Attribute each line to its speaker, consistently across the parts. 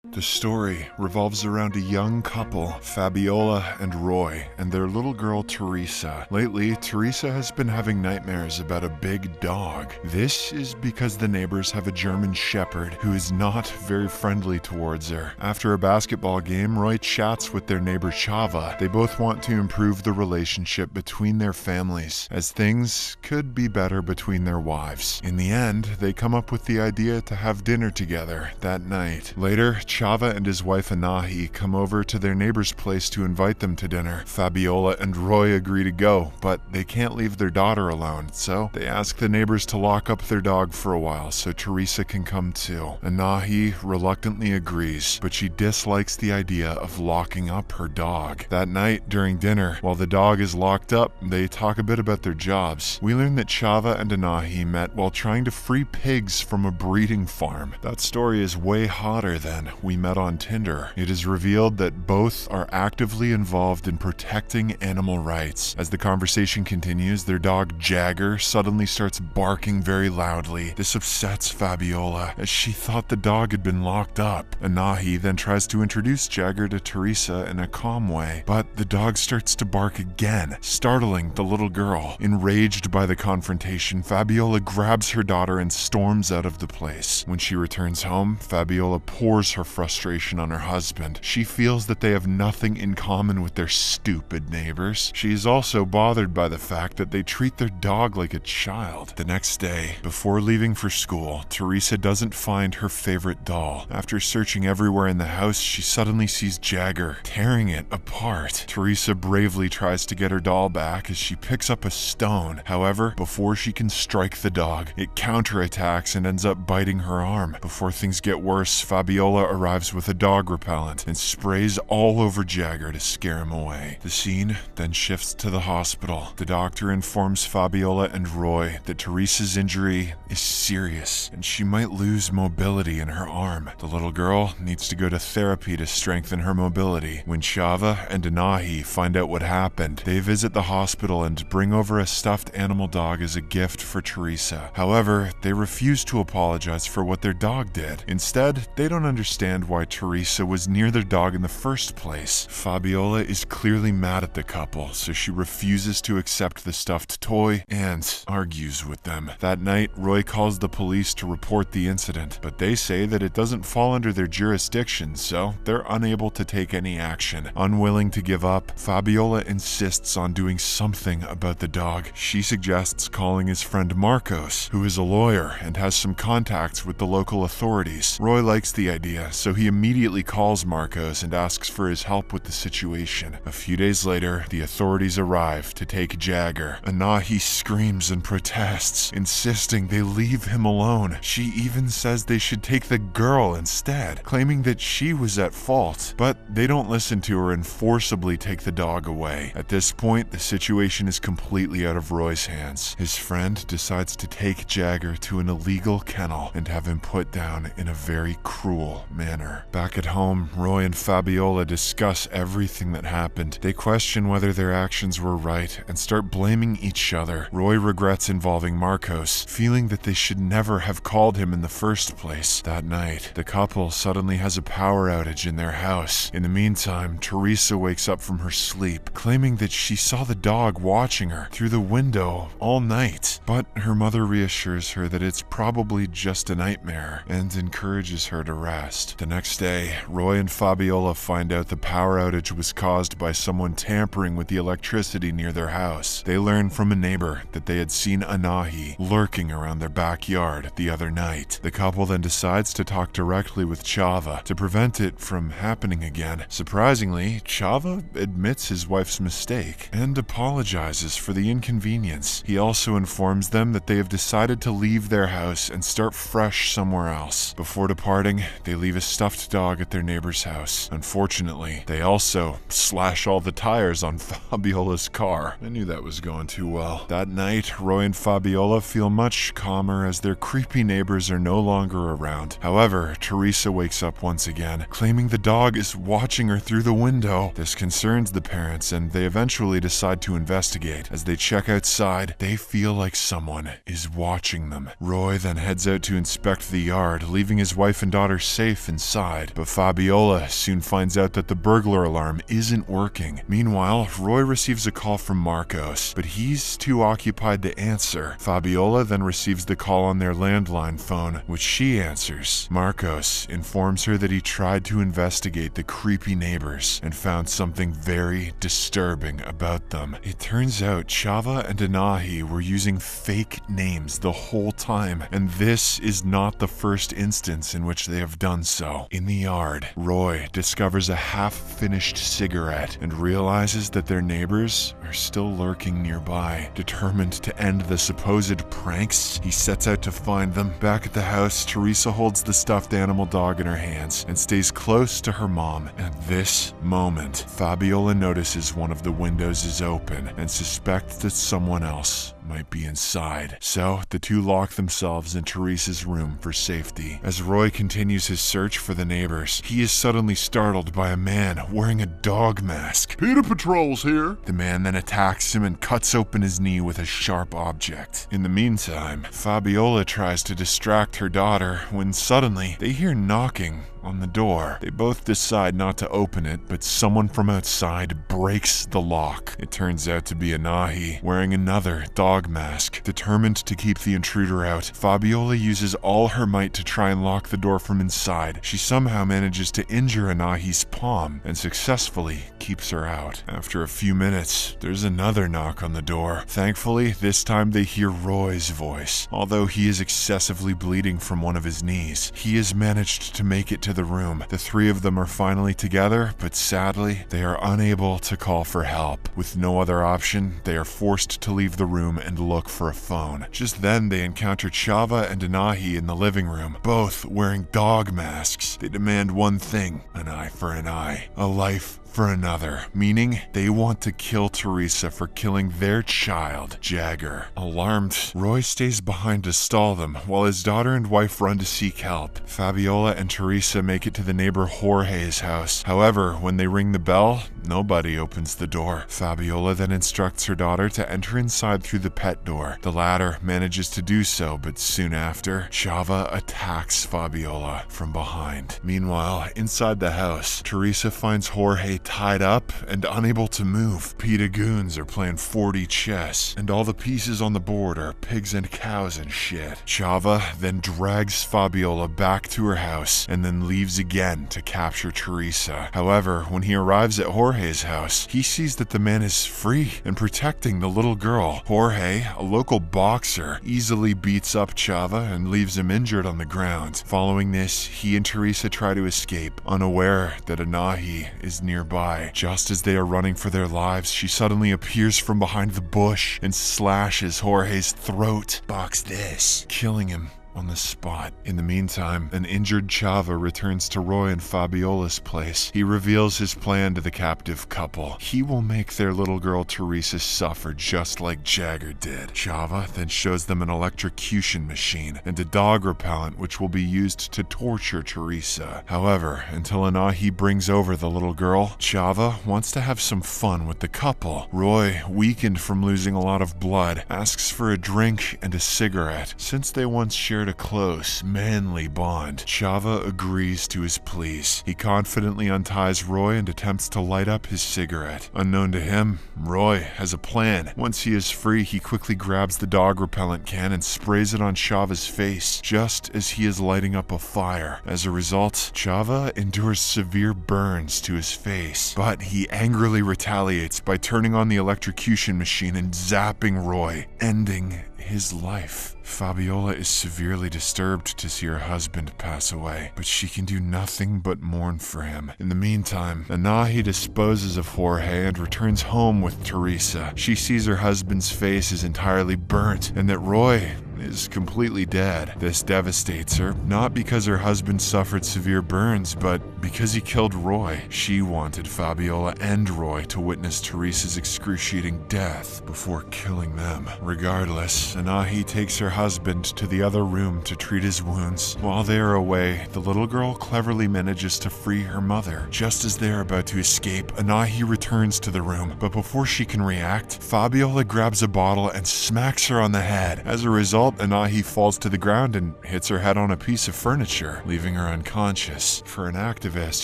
Speaker 1: The story revolves around a young couple, Fabiola and Roy, and their little girl, Teresa. Lately, Teresa has been having nightmares about a big dog. This is because the neighbors have a German shepherd who is not very friendly towards her. After a basketball game, Roy chats with their neighbor Chava. They both want to improve the relationship between their families, as things could be better between their wives. In the end, they come up with the idea to have dinner together that night. Later, Chava and his wife Anahi come over to their neighbor's place to invite them to dinner. Fabiola and Roy agree to go, but they can't leave their daughter alone, so they ask the neighbors to lock up their dog for a while so Teresa can come too. Anahi reluctantly agrees, but she dislikes the idea of locking up her dog. That night, during dinner, while the dog is locked up, they talk a bit about their jobs. We learn that Chava and Anahi met while trying to free pigs from a breeding farm. That story is way hotter than we met on Tinder. It is revealed that both are actively involved in protecting animal rights. As the conversation continues, their dog Jagger suddenly starts barking very loudly. This upsets Fabiola, as she thought the dog had been locked up. Anahi then tries to introduce Jagger to Teresa in a calm way, but the dog starts to bark again, startling the little girl. Enraged by the confrontation, Fabiola grabs her daughter and storms out of the place. When she returns home, Fabiola pours her frustration on her husband. She feels that they have nothing in common with their stupid neighbors. She is also bothered by the fact that they treat their dog like a child. The next day, before leaving for school, Teresa doesn't find her favorite doll. After searching everywhere in the house, she suddenly sees Jagger tearing it apart. Teresa bravely tries to get her doll back as she picks up a stone. However, before she can strike the dog, it counterattacks and ends up biting her arm. Before things get worse, Fabiola arrives with a dog repellent and sprays all over Jagger to scare him away. The scene then shifts to the hospital. The doctor informs Fabiola and Roy that Teresa's injury is serious and she might lose mobility in her arm. The little girl needs to go to therapy to strengthen her mobility. When Chava and Anahi find out what happened, they visit the hospital and bring over a stuffed animal dog as a gift for Teresa. However, they refuse to apologize for what their dog did. Instead, they don't understand why Teresa was near their dog in the first place. Fabiola is clearly mad at the couple, so she refuses to accept the stuffed toy and argues with them. That night, Roy calls the police to report the incident, but they say that it doesn't fall under their jurisdiction, so they're unable to take any action. Unwilling to give up, Fabiola insists on doing something about the dog. She suggests calling his friend Marcos, who is a lawyer and has some contacts with the local authorities. Roy likes the idea, so he immediately calls Marcos and asks for his help with the situation. A few days later, the authorities arrive to take Jagger. Anahi screams and protests, insisting they leave him alone. She even says they should take the girl instead, claiming that she was at fault. But they don't listen to her and forcibly take the dog away. At this point, the situation is completely out of Roy's hands. His friend decides to take Jagger to an illegal kennel and have him put down in a very cruel manner. Back at home, Roy and Fabiola discuss everything that happened. They question whether their actions were right and start blaming each other. Roy regrets involving Marcos, feeling that they should never have called him in the first place. That night, the couple suddenly has a power outage in their house. In the meantime, Teresa wakes up from her sleep, claiming that she saw the dog watching her through the window all night. But her mother reassures her that it's probably just a nightmare and encourages her to rest. The next day, Roy and Fabiola find out the power outage was caused by someone tampering with the electricity near their house. They learn from a neighbor that they had seen Anahi lurking around their backyard the other night. The couple then decides to talk directly with Chava to prevent it from happening again. Surprisingly, Chava admits his wife's mistake and apologizes for the inconvenience. He also informs them that they have decided to leave their house and start fresh somewhere else. Before departing, they leave a stuffed dog at their neighbor's house. Unfortunately, they also slash all the tires on Fabiola's car. I knew that was going too well. That night, Roy and Fabiola feel much calmer as their creepy neighbors are no longer around. However, Teresa wakes up once again, claiming the dog is watching her through the window. This concerns the parents, and they eventually decide to investigate. As they check outside, they feel like someone is watching them. Roy then heads out to inspect the yard, leaving his wife and daughter safe safe inside, but Fabiola soon finds out that the burglar alarm isn't working. Meanwhile, Roy receives a call from Marcos, but he's too occupied to answer. Fabiola then receives the call on their landline phone, which she answers. Marcos informs her that he tried to investigate the creepy neighbors and found something very disturbing about them. It turns out Chava and Anahi were using fake names the whole time, and this is not the first instance in which they have done so. In the yard, Roy discovers a half-finished cigarette and realizes that their neighbors are still lurking nearby. Determined to end the supposed pranks, he sets out to find them. Back at the house, Teresa holds the stuffed animal dog in her hands and stays close to her mom. At this moment, Fabiola notices one of the windows is open and suspects that someone else might be inside. So the two lock themselves in Teresa's room for safety. As Roy continues his search for the neighbors, he is suddenly startled by a man wearing a dog mask.
Speaker 2: "PETA Patrol's here."
Speaker 1: The man then attacks him and cuts open his knee with a sharp object. In the meantime, Fabiola tries to distract her daughter when suddenly they hear knocking on the door. They both decide not to open it, but someone from outside breaks the lock. It turns out to be Anahi, wearing another dog mask. Determined to keep the intruder out, Fabiola uses all her might to try and lock the door from inside. She somehow manages to injure Anahi's palm and successfully keeps her out. After a few minutes, there's another knock on the door. Thankfully, this time they hear Roy's voice. Although he is excessively bleeding from one of his knees, he has managed to make it to the room. The three of them are finally together, but sadly, they are unable to call for help. With no other option, they are forced to leave the room and look for a phone. Just then, they encounter Chava and Anahi in the living room, both wearing dog masks. They demand one thing: an eye for an eye, a life for another, meaning they want to kill Teresa for killing their child, Jagger. Alarmed, Roy stays behind to stall them, while his daughter and wife run to seek help. Fabiola and Teresa make it to the neighbor Jorge's house. However, when they ring the bell, nobody opens the door. Fabiola then instructs her daughter to enter inside through the pet door. The latter manages to do so, but soon after, Chava attacks Fabiola from behind. Meanwhile, inside the house, Teresa finds Jorge tied up and unable to move. PETA goons are playing 4D chess, and all the pieces on the board are pigs and cows and shit. Chava then drags Fabiola back to her house and then leaves again to capture Teresa. However, when he arrives at Jorge's house, he sees that the man is free and protecting the little girl. Jorge, a local boxer, easily beats up Chava and leaves him injured on the ground. Following this, he and Teresa try to escape, unaware that Anahi is nearby. Just as they are running for their lives, she suddenly appears from behind the bush and slashes Jorge's throat. Box this, killing him on the spot. In the meantime, an injured Chava returns to Roy and Fabiola's place. He reveals his plan to the captive couple. He will make their little girl Teresa suffer just like Jagger did. Chava then shows them an electrocution machine and a dog repellent which will be used to torture Teresa. However, until Anahi brings over the little girl, Chava wants to have some fun with the couple. Roy, weakened from losing a lot of blood, asks for a drink and a cigarette. Since they once shared a close, manly bond, Chava agrees to his pleas. He confidently unties Roy and attempts to light up his cigarette. Unknown to him, Roy has a plan. Once he is free, he quickly grabs the dog repellent can and sprays it on Chava's face, just as he is lighting up a fire. As a result, Chava endures severe burns to his face, but he angrily retaliates by turning on the electrocution machine and zapping Roy, ending his life. Fabiola is severely disturbed to see her husband pass away, but she can do nothing but mourn for him. In the meantime, Anahi disposes of Jorge and returns home with Teresa. She sees her husband's face is entirely burnt and that Roy is completely dead. This devastates her, not because her husband suffered severe burns, but Because he killed Roy, she wanted Fabiola and Roy to witness Teresa's excruciating death before killing them. Regardless, Anahi takes her husband to the other room to treat his wounds. While they are away, the little girl cleverly manages to free her mother. Just as they are about to escape, Anahi returns to the room, but before she can react, Fabiola grabs a bottle and smacks her on the head. As a result, Anahi falls to the ground and hits her head on a piece of furniture, leaving her unconscious. For an activist,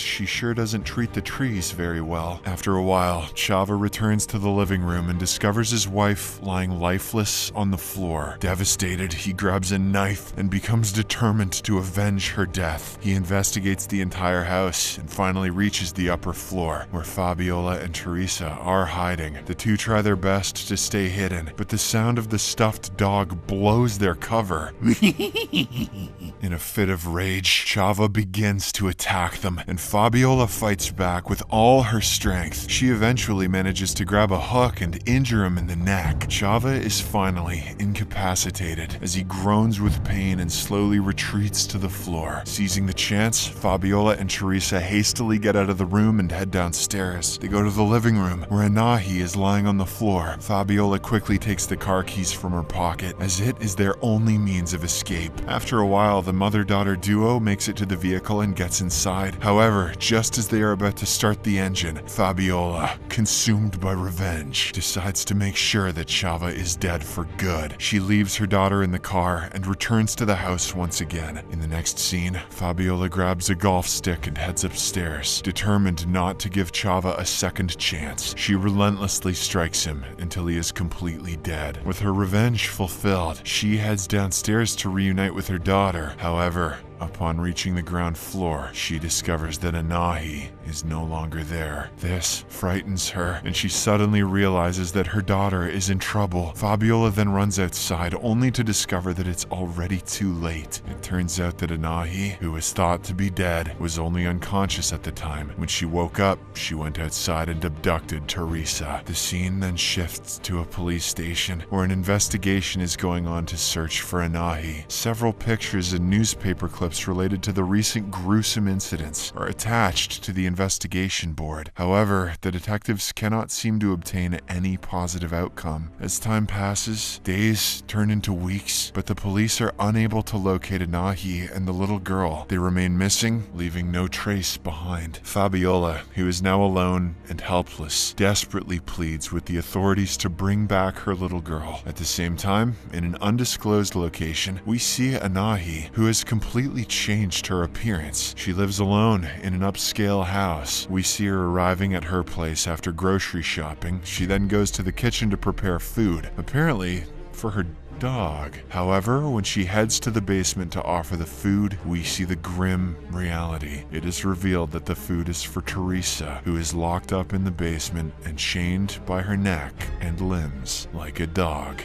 Speaker 1: she sure doesn't treat the trees very well. After a while, Chava returns to the living room and discovers his wife lying lifeless on the floor. Devastated, he grabs a knife and becomes determined to avenge her death. He investigates the entire house and finally reaches the upper floor, where Fabiola and Teresa are hiding. The two try their best to stay hidden, but the sound of the stuffed dog blows their cover. In a fit of rage, Chava begins to attack them, and Fabiola fights back with all her strength. She eventually manages to grab a hook and injure him in the neck. Chava is finally incapacitated as he groans with pain and slowly retreats to the floor. Seizing the chance, Fabiola and Teresa hastily get out of the room and head downstairs. They go to the living room, where Anahi is lying on the floor. Fabiola quickly takes the car keys from her pocket, as it is their only means of escape. After a while, the mother-daughter duo makes it to the vehicle and gets inside. However, just as they are about to start the engine, Fabiola, consumed by revenge, decides to make sure that Chava is dead for good. She leaves her daughter in the car and returns to the house once again. In the next scene, Fabiola grabs a golf stick and heads upstairs. Determined not to give Chava a second chance, she relentlessly strikes him until he is completely dead. With her revenge fulfilled, she heads downstairs to reunite with her daughter. However, upon reaching the ground floor, she discovers that Anahi is no longer there. This frightens her, and she suddenly realizes that her daughter is in trouble. Fabiola then runs outside, only to discover that it's already too late. It turns out that Anahi, who was thought to be dead, was only unconscious at the time. When she woke up, she went outside and abducted Teresa. The scene then shifts to a police station, where an investigation is going on to search for Anahi. Several pictures and newspaper clips related to the recent gruesome incidents are attached to the investigation board. However, the detectives cannot seem to obtain any positive outcome. As time passes, days turn into weeks, but the police are unable to locate Anahi and the little girl. They remain missing, leaving no trace behind. Fabiola, who is now alone and helpless, desperately pleads with the authorities to bring back her little girl. At the same time, in an undisclosed location, we see Anahi, who has completely changed her appearance. She lives alone in an upscale house. We see her arriving at her place after grocery shopping. She then goes to the kitchen to prepare food, apparently for her dog. However, when she heads to the basement to offer the food, we see the grim reality. It is revealed that the food is for Teresa, who is locked up in the basement and chained by her neck and limbs like a dog.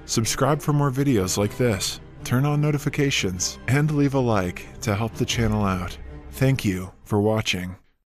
Speaker 1: Subscribe for more videos like this. Turn on notifications and leave a like to help the channel out. Thank you for watching.